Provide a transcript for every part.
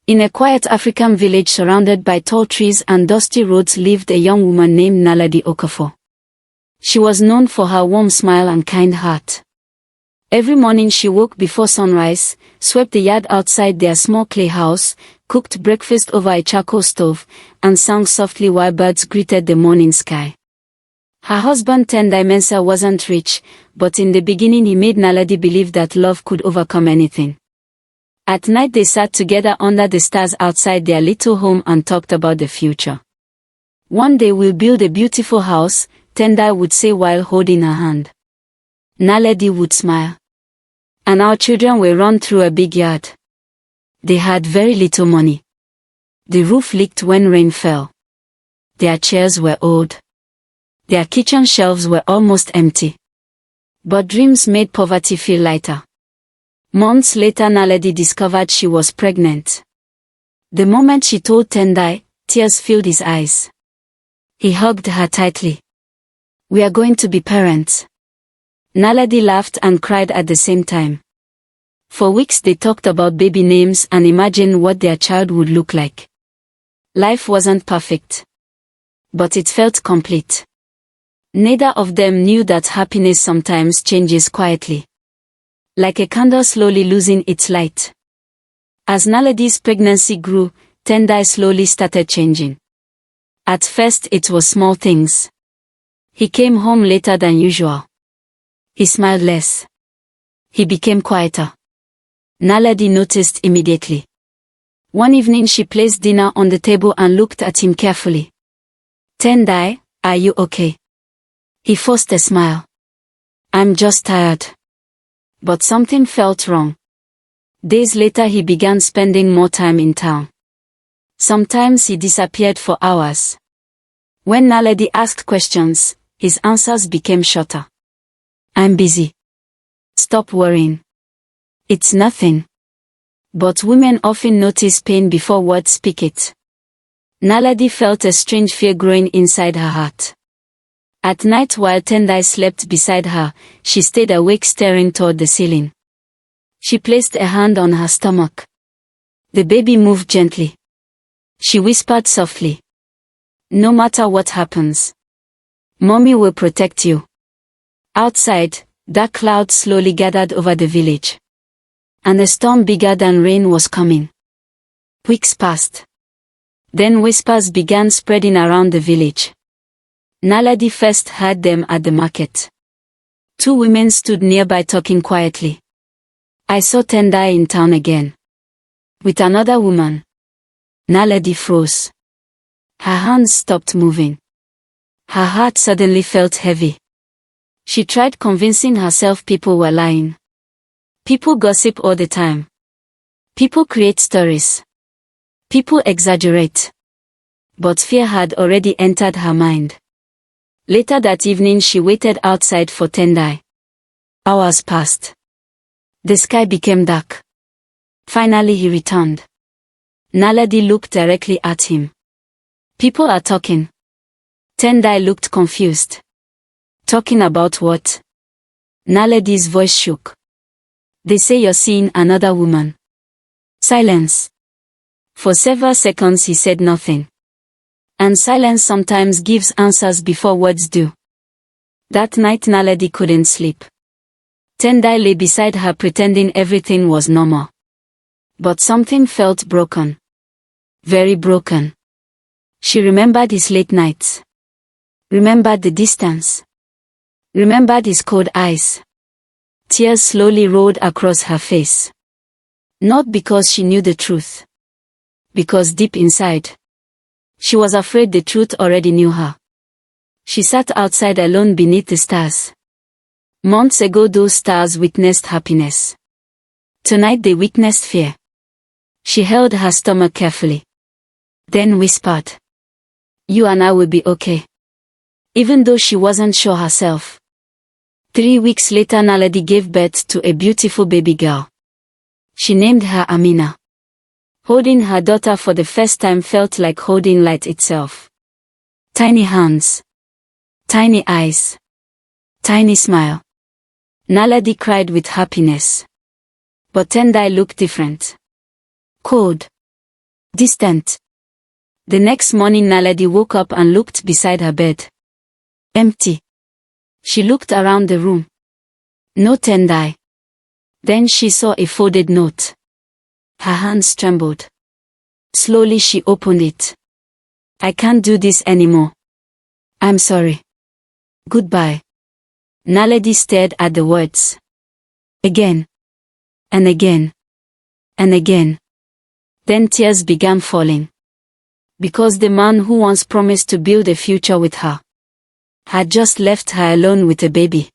In a quiet African village surrounded by tall trees and dusty roads lived a young woman named Naledi Okafor. She was known for her warm smile and kind heart. Every morning she woke before sunrise, swept the yard outside their small clay house, cooked breakfast over a charcoal stove, and sang softly while birds greeted the morning sky. Her husband Tendai Mensah wasn't rich, but in the beginning he made Naledi believe that love could overcome anything. At night they sat together under the stars outside their little home and talked about the future. "One day we'll build a beautiful house," Tendai would say while holding her hand. Naledi would smile. "And our children will run through a big yard." They had very little money. The roof leaked when rain fell. Their chairs were old. Their kitchen shelves were almost empty. But dreams made poverty feel lighter. Months later Naledi discovered she was pregnant. The moment she told Tendai, tears filled his eyes. He hugged her tightly. "We are going to be parents." Naledi laughed and cried at the same time. For weeks they talked about baby names and imagined what their child would look like. Life wasn't perfect, but it felt complete. Neither of them knew that happiness sometimes changes quietly, like a candle slowly losing its light. As Naledi's pregnancy grew, Tendai slowly started changing. At first it was small things. He came home later than usual. He smiled less. He became quieter. Naledi noticed immediately. One evening she placed dinner on the table and looked at him carefully. "Tendai, are you okay?" He forced a smile. "I'm just tired." But something felt wrong. Days later he began spending more time in town. Sometimes he disappeared for hours. When Naledi asked questions, his answers became shorter. "I'm busy." "Stop worrying. It's nothing." But women often notice pain before words speak it. Naledi felt a strange fear growing inside her heart. At night while Tendai slept beside her, she stayed awake staring toward the ceiling. She placed a hand on her stomach. The baby moved gently. She whispered softly, "No matter what happens, Mommy will protect you." Outside, dark clouds slowly gathered over the village. And a storm bigger than rain was coming. Weeks passed. Then whispers began spreading around the village. Naledi first heard them at the market. Two women stood nearby talking quietly. "I saw Tendai in town again. With another woman." Naledi froze. Her hands stopped moving. Her heart suddenly felt heavy. She tried convincing herself people were lying. People gossip all the time. People create stories. People exaggerate. But fear had already entered her mind. Later that evening she waited outside for Tendai. Hours passed. The sky became dark. Finally he returned. Naledi looked directly at him. "People are talking." Tendai looked confused. "Talking about what?" Naledi's voice shook. "They say you're seeing another woman." Silence. For several seconds he said nothing. And silence sometimes gives answers before words do. That night Naledi couldn't sleep. Tendai lay beside her pretending everything was normal. But something felt broken. Very broken. She remembered his late nights. Remembered the distance. Remembered his cold eyes. Tears slowly rolled across her face. Not because she knew the truth. Because deep inside, she was afraid the truth already knew her. She sat outside alone beneath the stars. Months ago those stars witnessed happiness. Tonight they witnessed fear. She held her stomach carefully. Then whispered, "You and I will be okay." Even though she wasn't sure herself. 3 weeks later Naledi gave birth to a beautiful baby girl. She named her Amina. Holding her daughter for the first time felt like holding light itself. Tiny hands. Tiny eyes. Tiny smile. Naledi cried with happiness. But Tendai looked different. Cold. distant. The next morning Naledi woke up and looked beside her bed. Empty. She looked around the room. No Tendai. Then she saw a folded note. Her hands trembled. Slowly she opened it. I can't do this anymore. I'm sorry. Goodbye. Naledi stared at the words. Again. And again. And again. Then tears began falling. Because the man who once promised to build a future with her had just left her alone with a baby.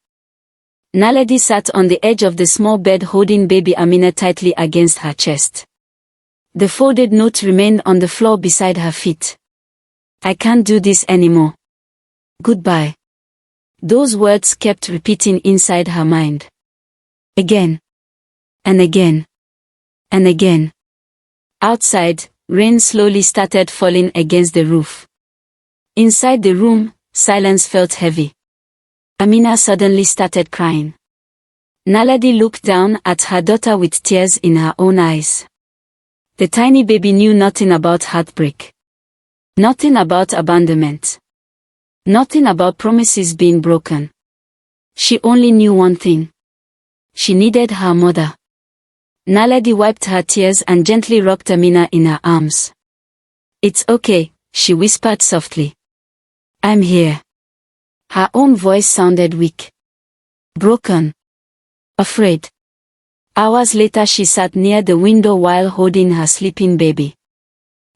Naledi sat on the edge of the small bed holding baby Amina tightly against her chest. The folded note remained on the floor beside her feet. I can't do this anymore. Goodbye. Those words kept repeating inside her mind. Again. And again. And again. Outside, rain slowly started falling against the roof. Inside the room, silence felt heavy. Amina suddenly started crying. Naledi looked down at her daughter with tears in her own eyes. The tiny baby knew nothing about heartbreak. Nothing about abandonment. Nothing about promises being broken. She only knew one thing. She needed her mother. Naledi wiped her tears and gently rocked Amina in her arms. It's okay, she whispered softly. I'm here. Her own voice sounded weak. Broken. Afraid. Hours later she sat near the window while holding her sleeping baby.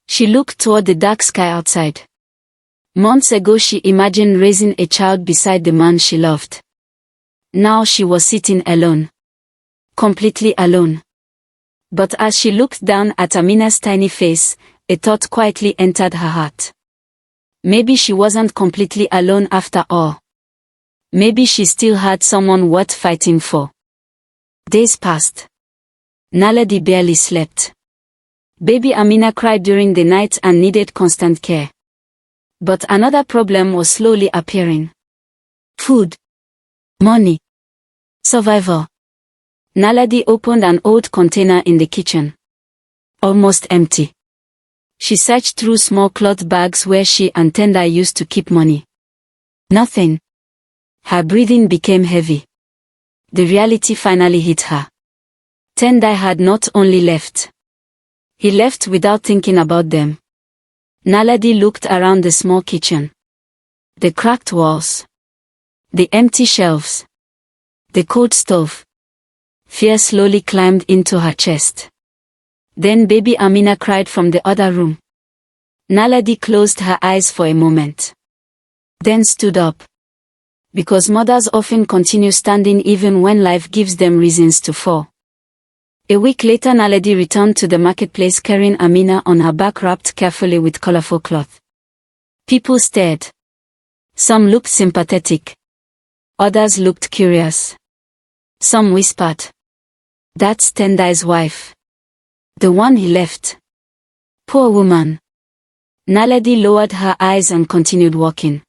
She looked toward the dark sky outside. Months ago she imagined raising a child beside the man she loved. Now she was sitting alone. Completely alone. But as she looked down at Amina's tiny face, a thought quietly entered her heart. Maybe she wasn't completely alone after all. Maybe she still had someone worth fighting for. Days passed. Naledi barely slept. Baby Amina cried during the night and needed constant care. But another problem was slowly appearing. Food. Money. Survival. Naledi opened an old container in the kitchen. Almost empty. She searched through small cloth bags where she and Tendai used to keep money. Nothing. Her breathing became heavy. The reality finally hit her. Tendai had not only left. He left without thinking about them. Naledi looked around the small kitchen. The cracked walls. The empty shelves. The cold stove. Fear slowly climbed into her chest. Then baby Amina cried from the other room. Naledi closed her eyes for a moment. Then stood up. Because mothers often continue standing even when life gives them reasons to fall. A week later Naledi returned to the marketplace carrying Amina on her back wrapped carefully with colorful cloth. People stared. Some looked sympathetic. Others looked curious. Some whispered. That's Tendai's wife. The one he left. Poor woman. Naledi lowered her eyes and continued walking.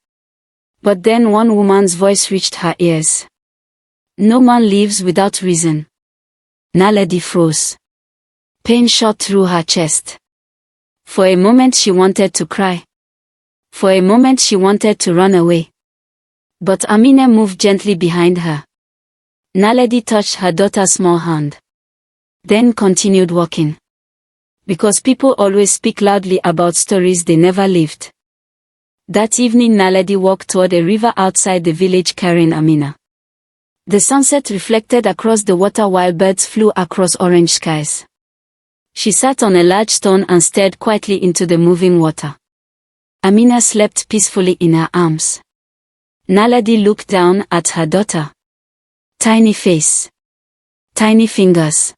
But then one woman's voice reached her ears. No man lives without reason. Naledi froze. Pain shot through her chest. For a moment she wanted to cry. For a moment she wanted to run away. But Amina moved gently behind her. Naledi touched her daughter's small hand. Then continued walking. Because people always speak loudly about stories they never lived. That evening Naledi walked toward a river outside the village carrying Amina. The sunset reflected across the water while birds flew across orange skies. She sat on a large stone and stared quietly into the moving water. Amina slept peacefully in her arms. Naledi looked down at her daughter. Tiny face. Tiny fingers.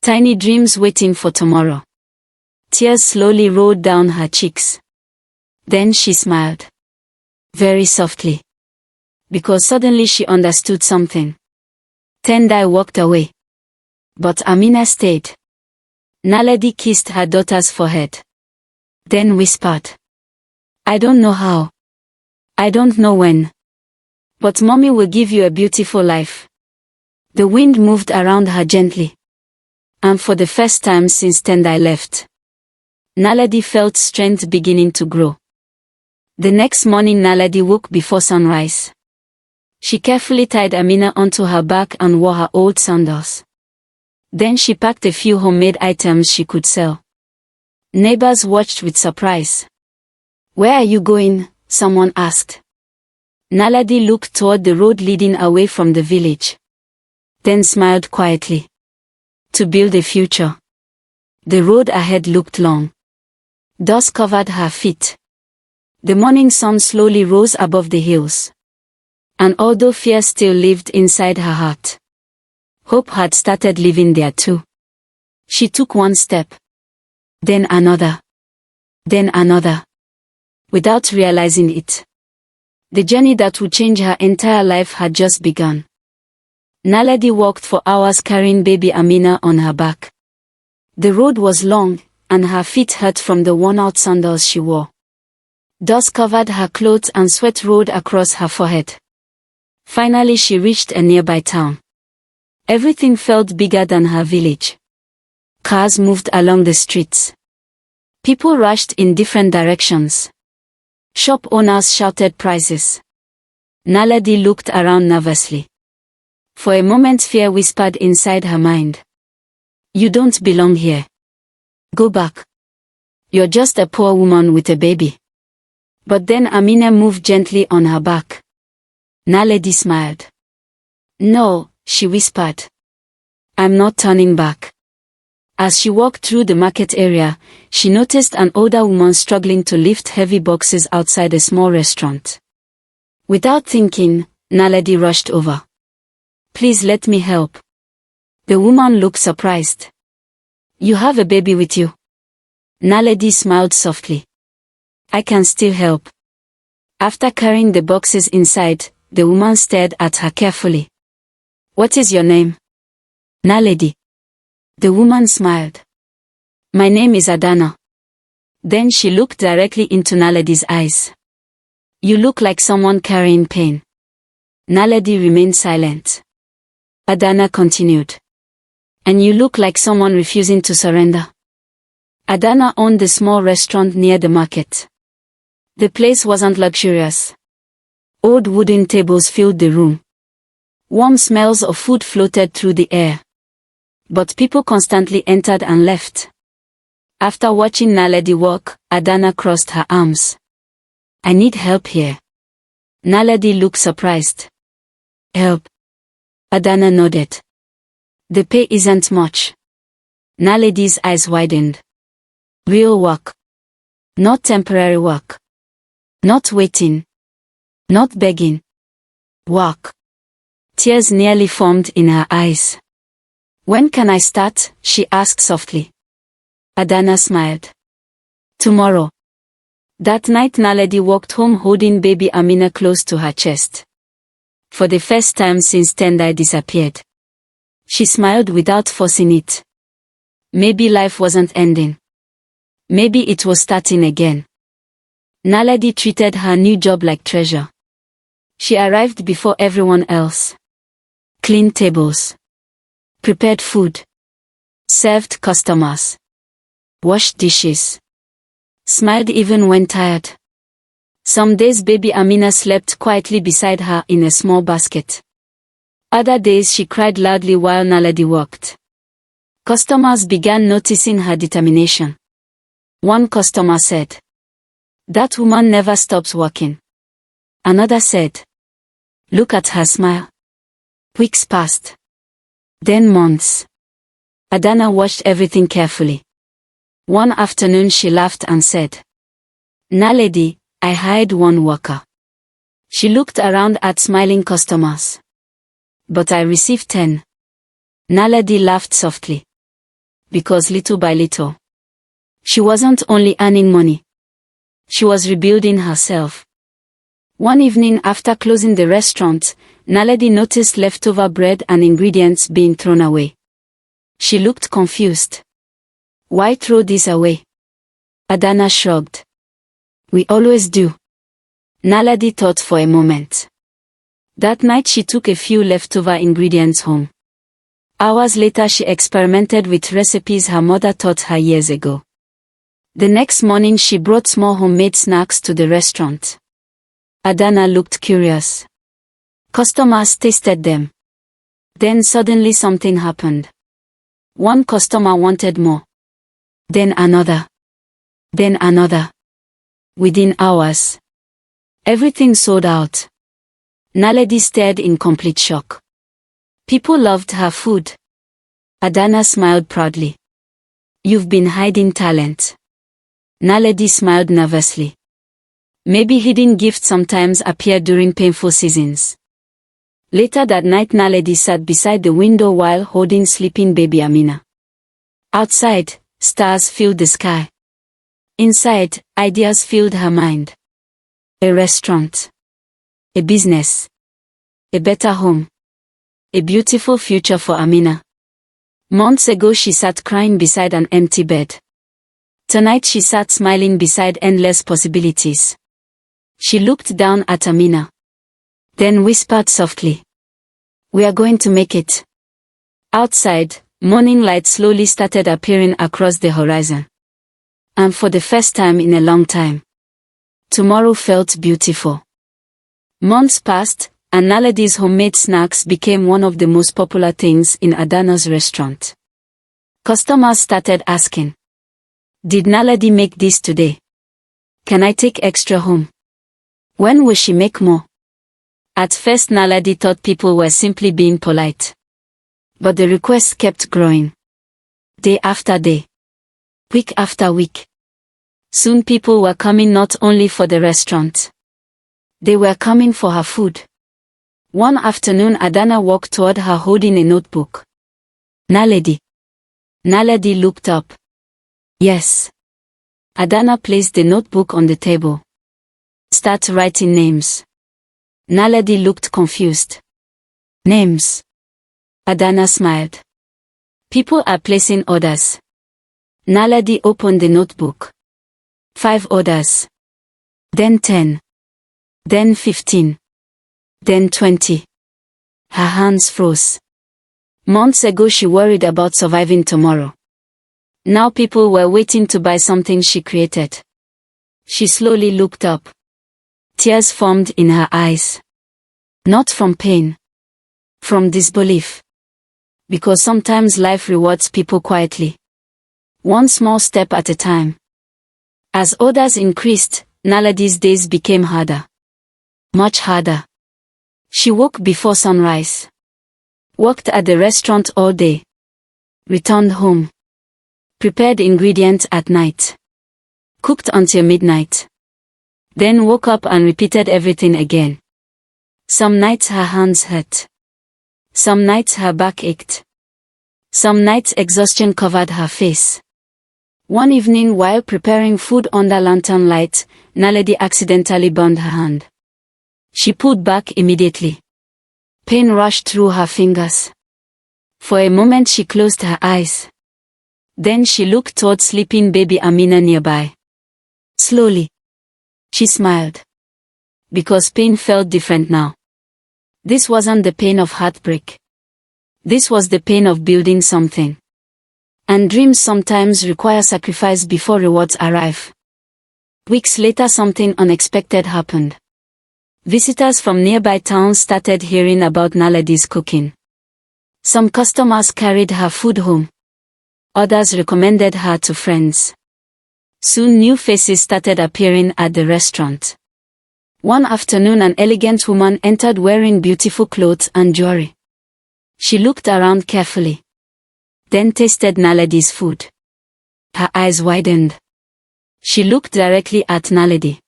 Tiny dreams waiting for tomorrow. Tears slowly rolled down her cheeks. Then she smiled. Very softly. Because suddenly she understood something. Tendai walked away. But Amina stayed. Naledi kissed her daughter's forehead. Then whispered. I don't know how. I don't know when. But mommy will give you a beautiful life. The wind moved around her gently. And for the first time since Tendai left, Naledi felt strength beginning to grow. The next morning Naledi woke before sunrise. She carefully tied Amina onto her back and wore her old sandals. Then she packed a few homemade items she could sell. Neighbors watched with surprise. "Where are you going?" someone asked. Naledi looked toward the road leading away from the village. Then smiled quietly. To build a future. The road ahead looked long. Dust covered her feet. The morning sun slowly rose above the hills. And although fear still lived inside her heart, hope had started living there too. She took one step. Then another. Then another. Without realizing it. The journey that would change her entire life had just begun. Naledi walked for hours carrying baby Amina on her back. The road was long, and her feet hurt from the worn-out sandals she wore. Dust covered her clothes and sweat rolled across her forehead. Finally she reached a nearby town. Everything felt bigger than her village. Cars moved along the streets. People rushed in different directions. Shop owners shouted prices. Naledi looked around nervously. For a moment fear whispered inside her mind. "You don't belong here. Go back. You're just a poor woman with a baby." But then Amina moved gently on her back. Naledi smiled. "No," she whispered. "I'm not turning back." As she walked through the market area, she noticed an older woman struggling to lift heavy boxes outside a small restaurant. Without thinking, Naledi rushed over. "Please let me help." The woman looked surprised. "You have a baby with you?" Naledi smiled softly. "I can still help." After carrying the boxes inside, the woman stared at her carefully. "What is your name?" "Naledi." The woman smiled. "My name is Adana." Then she looked directly into Naledi's eyes. "You look like someone carrying pain." Naledi remained silent. Adana continued. "And you look like someone refusing to surrender." Adana owned the small restaurant near the market. The place wasn't luxurious. Old wooden tables filled the room. Warm smells of food floated through the air. But people constantly entered and left. After watching Naledi walk, Adana crossed her arms. "I need help here." Naledi looked surprised. "Help?" Adana nodded. "The pay isn't much." Naledi's eyes widened. "Real work. Not temporary work. Not waiting. Not begging. Work." Tears nearly formed in her eyes. "When can I start?" she asked softly. Adana smiled. "Tomorrow." That night Naledi walked home holding baby Amina close to her chest. For the first time since Tendai disappeared. She smiled without forcing it. Maybe life wasn't ending. Maybe it was starting again. Naledi treated her new job like treasure. She arrived before everyone else. Cleaned tables. Prepared food. Served customers. Washed dishes. Smiled even when tired. Some days baby Amina slept quietly beside her in a small basket. Other days she cried loudly while Naledi worked. Customers began noticing her determination. One customer said, "That woman never stops working." Another said, "Look at her smile." Weeks passed. Then months. Adana watched everything carefully. One afternoon she laughed and said, "Naledi, I hired one worker." She looked around at smiling customers. "But I received 10. Naledi laughed softly. Because little by little, she wasn't only earning money. She was rebuilding herself. One evening after closing the restaurant, Naledi noticed leftover bread and ingredients being thrown away. She looked confused. "Why throw this away?" Adana shrugged. "We always do." Naledi thought for a moment. That night she took a few leftover ingredients home. Hours later she experimented with recipes her mother taught her years ago. The next morning she brought small homemade snacks to the restaurant. Adana looked curious. Customers tasted them. Then suddenly something happened. One customer wanted more. Then another. Then another. Within hours, everything sold out. Naledi stared in complete shock. People loved her food. Adana smiled proudly. You've been hiding talent. Naledi smiled nervously. Maybe hidden gifts sometimes appear during painful seasons. Later that night Naledi sat beside the window while holding sleeping baby Amina. Outside, stars filled the sky. Inside, ideas filled her mind. A restaurant. A business. A better home. A beautiful future for Amina. Months ago she sat crying beside an empty bed. Tonight she sat smiling beside endless possibilities. She looked down at Amina. Then whispered softly. We are going to make it. Outside, morning light slowly started appearing across the horizon. And for the first time in a long time, tomorrow felt beautiful. Months passed, and Naledi's homemade snacks became one of the most popular things in Adana's restaurant. Customers started asking, did Naledi make this today? Can I take extra home? When will she make more? At first Naledi thought people were simply being polite. But the requests kept growing. Day after day. Week after week. Soon people were coming not only for the restaurant. They were coming for her food. One afternoon Adana walked toward her holding a notebook. Naledi. Naledi looked up. Yes. Adana placed the notebook on the table. Start writing names. Naledi looked confused. Names. Adana smiled. People are placing orders. Naledi opened the notebook. 5 orders. Then 10. Then 15. Then 20. Her hands froze. Months ago she worried about surviving tomorrow. Now people were waiting to buy something she created. She slowly looked up. Tears formed in her eyes. Not from pain. From disbelief. Because sometimes life rewards people quietly. One small step at a time. As orders increased, Naledi's days became harder. Much harder. She woke before sunrise. Worked at the restaurant all day. Returned home. Prepared ingredients at night. Cooked until midnight. Then woke up and repeated everything again. Some nights her hands hurt. Some nights her back ached. Some nights exhaustion covered her face. One evening while preparing food under lantern light, Naledi accidentally burned her hand. She pulled back immediately. Pain rushed through her fingers. For a moment she closed her eyes. Then she looked toward sleeping baby Amina nearby. Slowly. She smiled. Because pain felt different now. This wasn't the pain of heartbreak. This was the pain of building something. And dreams sometimes require sacrifice before rewards arrive. Weeks later something unexpected happened. Visitors from nearby towns started hearing about Naledi's cooking. Some customers carried her food home. Others recommended her to friends. Soon new faces started appearing at the restaurant. One afternoon an elegant woman entered wearing beautiful clothes and jewelry. She looked around carefully. Then tasted Naledi's food. Her eyes widened. She looked directly at Naledi.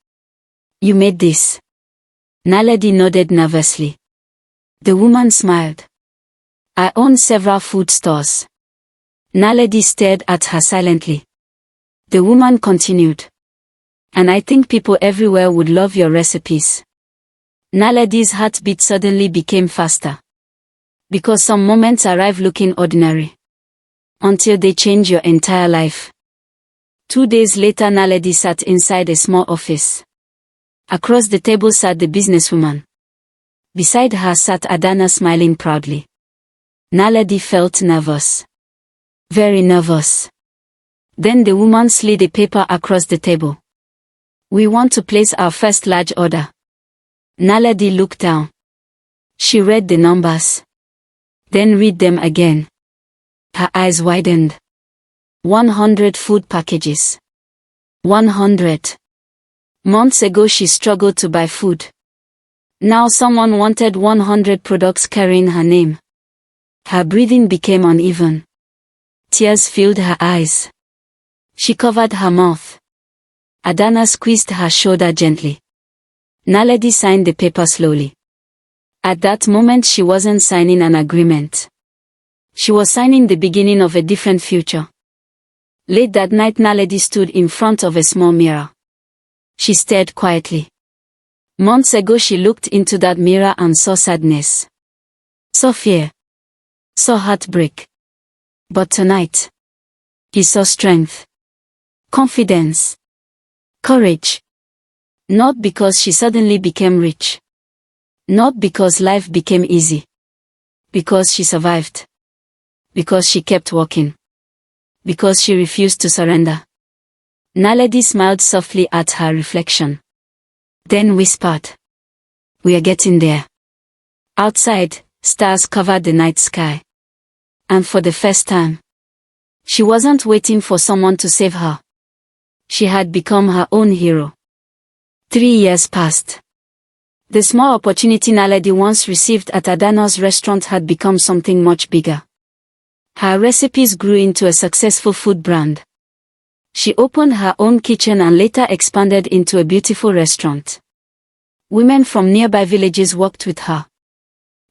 You made this? Naledi nodded nervously. The woman smiled. I own several food stores. Naledi stared at her silently. The woman continued. And I think people everywhere would love your recipes. Naledi's heartbeat suddenly became faster. Because some moments arrive looking ordinary. Until they change your entire life. 2 days later Naledi sat inside a small office. Across the table sat the businesswoman. Beside her sat Adana smiling proudly. Naledi felt nervous. Very nervous. Then the woman slid a paper across the table. We want to place our first large order. Naledi looked down. She read the numbers. Then read them again. Her eyes widened. 100 food packages. 100. Months ago she struggled to buy food. Now someone wanted 100 products carrying her name. Her breathing became uneven. Tears filled her eyes. She covered her mouth. Adana squeezed her shoulder gently. Naledi signed the paper slowly. At that moment she wasn't signing an agreement. She was signing the beginning of a different future. Late that night Naledi stood in front of a small mirror. She stared quietly. Months ago she looked into that mirror and saw sadness. Saw fear. Saw heartbreak. But tonight, he saw strength. Confidence. Courage. Not because she suddenly became rich. Not because life became easy. Because she survived. Because she kept walking. Because she refused to surrender. Naledi smiled softly at her reflection. Then whispered, "We are getting there." Outside, stars covered the night sky. And for the first time, she wasn't waiting for someone to save her. She had become her own hero. 3 years passed. The small opportunity Naledi once received at Adana's restaurant had become something much bigger. Her recipes grew into a successful food brand. She opened her own kitchen and later expanded into a beautiful restaurant. Women from nearby villages worked with her.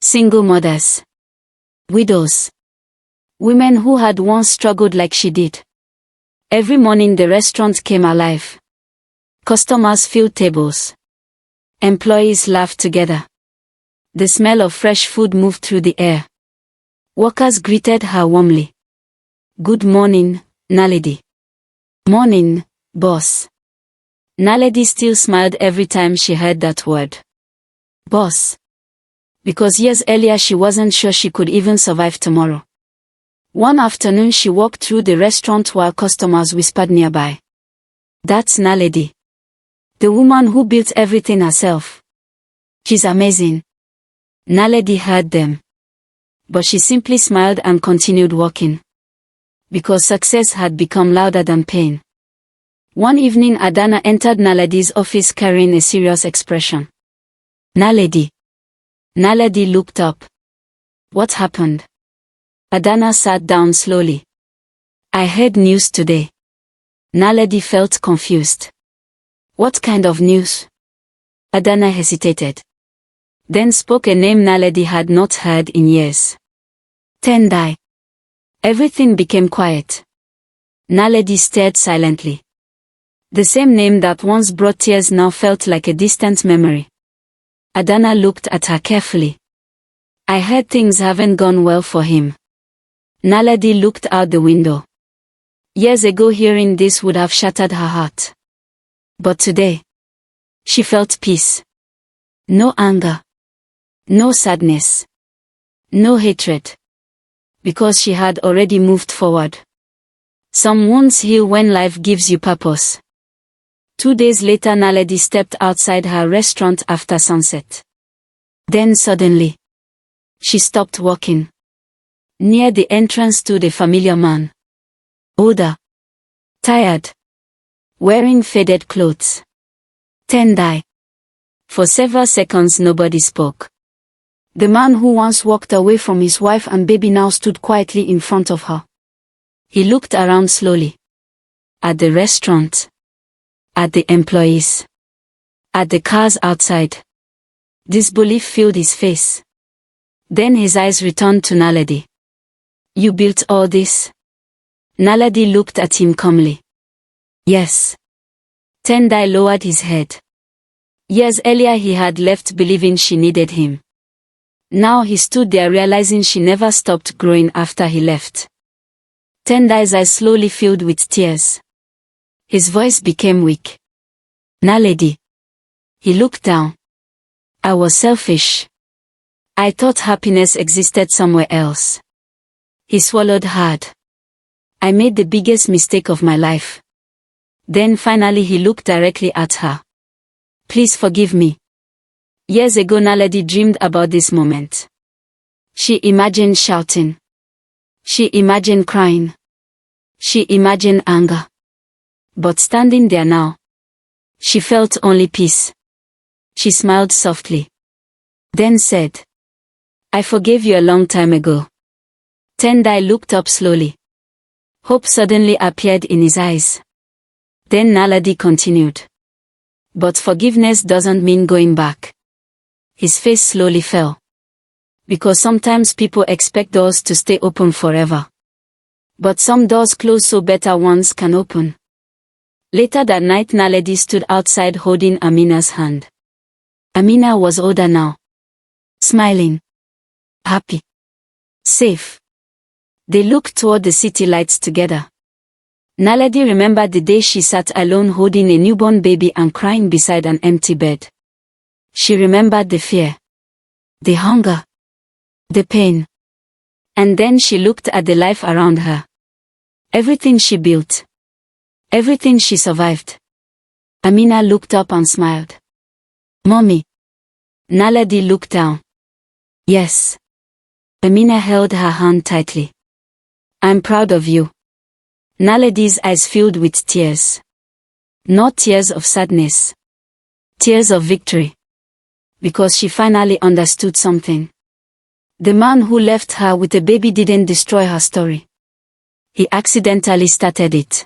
Single mothers. Widows. Women who had once struggled like she did. Every morning the restaurant came alive. Customers filled tables. Employees laughed together. The smell of fresh food moved through the air. Workers greeted her warmly. "Good morning, Naledi." "Morning, boss." Naledi still smiled every time she heard that word. Boss. Because years earlier she wasn't sure she could even survive tomorrow. One afternoon she walked through the restaurant while customers whispered nearby. "That's Naledi. The woman who built everything herself. She's amazing." Naledi heard them. But she simply smiled and continued walking. Because success had become louder than pain. One evening Adana entered Naledi's office carrying a serious expression. "Naledi." Naledi looked up. "What happened?" Adana sat down slowly. "I heard news today." Naledi felt confused. "What kind of news?" Adana hesitated. Then spoke a name Naledi had not heard in years. Tendai. Everything became quiet. Naledi stared silently. The same name that once brought tears now felt like a distant memory. Adana looked at her carefully. "I heard things haven't gone well for him." Naledi looked out the window. Years ago hearing this would have shattered her heart. But today, she felt peace. No anger. No sadness. No hatred. Because she had already moved forward. Some wounds heal when life gives you purpose. 2 days later Naledi stepped outside her restaurant after sunset. Then suddenly, she stopped walking. Near the entrance stood a familiar man. Older. Tired. Wearing faded clothes. Tendai. For several seconds nobody spoke. The man who once walked away from his wife and baby now stood quietly in front of her. He looked around slowly. At the restaurant. At the employees. At the cars outside. Disbelief filled his face. Then his eyes returned to Naledi. "You built all this?" Naledi looked at him calmly. "Yes." Tendai lowered his head. Years earlier he had left believing she needed him. Now he stood there realizing she never stopped growing after he left. Tendai's eyes slowly filled with tears. His voice became weak. "Naledi." He looked down. "I was selfish. I thought happiness existed somewhere else." He swallowed hard. I made the biggest mistake of my life. Then finally he looked directly at her. Please forgive me. Years ago Naledi dreamed about this moment. She imagined shouting. She imagined crying. She imagined anger. But standing there now, she felt only peace. She smiled softly. Then said, I forgave you a long time ago. Tendai looked up slowly. Hope suddenly appeared in his eyes. Then Naledi continued. But forgiveness doesn't mean going back. His face slowly fell. Because sometimes people expect doors to stay open forever. But some doors close so better ones can open. Later that night Naledi stood outside holding Amina's hand. Amina was older now. Smiling. Happy. Safe. They looked toward the city lights together. Naledi remembered the day she sat alone holding a newborn baby and crying beside an empty bed. She remembered the fear. The hunger. The pain. And then she looked at the life around her. Everything she built. Everything she survived. Amina looked up and smiled. Mommy. Naledi looked down. Yes. Amina held her hand tightly. I'm proud of you. Naledi's eyes filled with tears. Not tears of sadness. Tears of victory. Because she finally understood something. The man who left her with a baby didn't destroy her story. He accidentally started it.